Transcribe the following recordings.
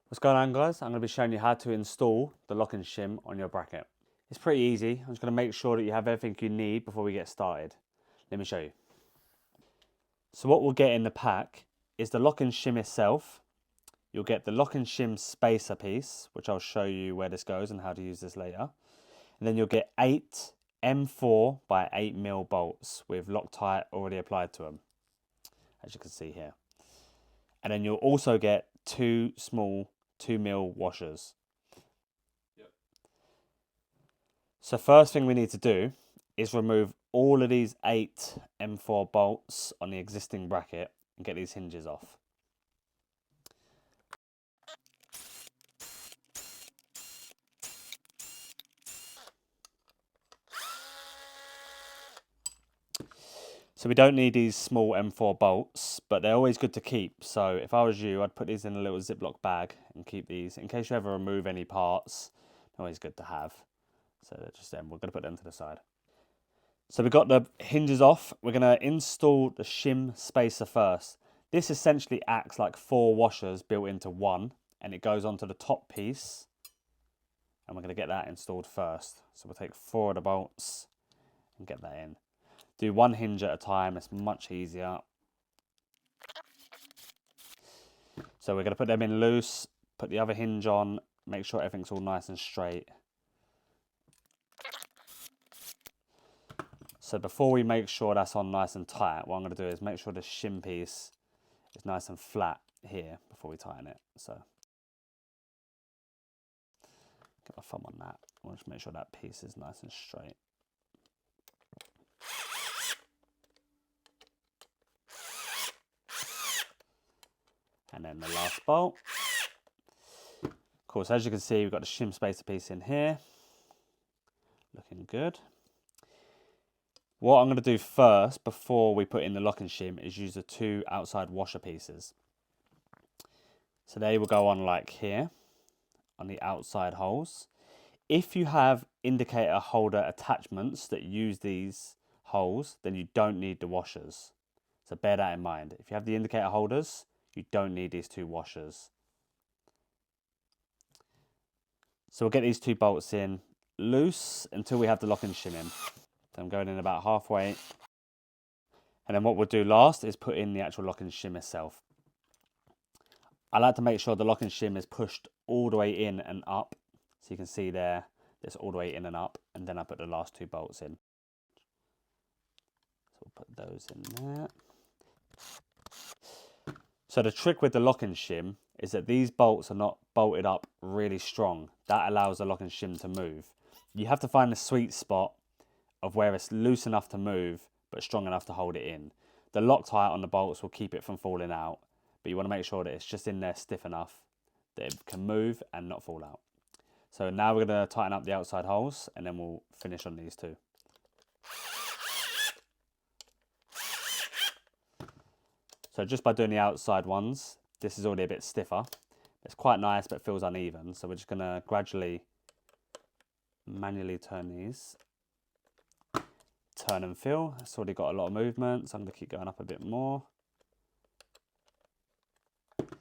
What's going on, guys? I'm going to be showing you how to install the lock and shim on your bracket. It's pretty easy. I'm just going to make sure that you have everything you need before we get started. Let me show you. So what we'll get in the pack is the lock and shim itself. You'll get the lock and shim spacer piece, which I'll show you where this goes and how to use this later. And then you'll get 8 M4 by 8mm bolts with Loctite already applied to them, as you can see here. And then you'll also get 2 small 2mm washers. Yep. So first thing we need to do is remove all of these 8 M4 bolts on the existing bracket and get these hinges off. So we don't need these small M4 bolts, but they're always good to keep. So if I was you, I'd put these in a little Ziploc bag and keep these in case you ever remove any parts. They're always good to have. So they're just them. We're going to put them to the side. So we've got the hinges off. We're going to install the shim spacer first. This essentially acts like 4 washers built into one, and it goes onto the top piece. And we're going to get that installed first. So we'll take 4 of the bolts and get that in. Do one hinge at a time, it's much easier. So we're going to put them in loose, put the other hinge on, make sure everything's all nice and straight. So before we make sure that's on nice and tight, what I'm going to do is make sure the shim piece is nice and flat here before we tighten it. So get my thumb on that. I want to make sure that piece is nice and straight. And then the last bolt. Of course, as you can see, we've got the shim spacer piece in here. Looking good. What I'm going to do first, before we put in the lock and shim, is use the 2 outside washer pieces. So they will go on like here, on the outside holes. If you have indicator holder attachments that use these holes, then you don't need the washers. So bear that in mind. If you have the indicator holders, you don't need these 2 washers. So we'll get these 2 bolts in loose until we have the lock and shim in. So I'm going in about halfway. And then what we'll do last is put in the actual lock and shim itself. I like to make sure the lock and shim is pushed all the way in and up. So you can see there, it's all the way in and up. And then I put the last 2 bolts in. So we'll put those in there. So the trick with the lock and shim is that these bolts are not bolted up really strong. That allows the lock and shim to move. You have to find the sweet spot of where it's loose enough to move, but strong enough to hold it in. The Loctite on the bolts will keep it from falling out, but you want to make sure that it's just in there stiff enough that it can move and not fall out. So now we're going to tighten up the outside holes, and then we'll finish on these 2. So just by doing the outside ones, this is already a bit stiffer. It's quite nice, but it feels uneven. So we're just going to gradually, manually turn these. Turn and feel. It's already got a lot of movement, so I'm going to keep going up a bit more. It's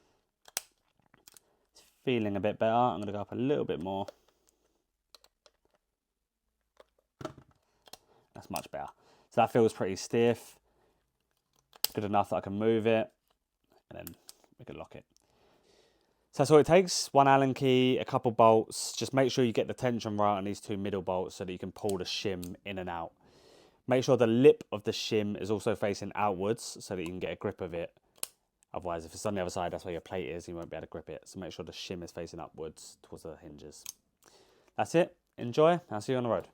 feeling a bit better. I'm going to go up a little bit more. That's much better. So that feels pretty stiff. Good enough that I can move it, and then we can lock it. So that's all it takes. 1 Allen key, a couple bolts. Just make sure you get the tension right on these 2 middle bolts so that you can pull the shim in and out. Make sure the lip of the shim is also facing outwards so that you can get a grip of it. Otherwise, if it's on the other side, that's where your plate is, you won't be able to grip it. So make sure the shim is facing upwards towards the hinges. That's it. Enjoy. I'll see you on the road.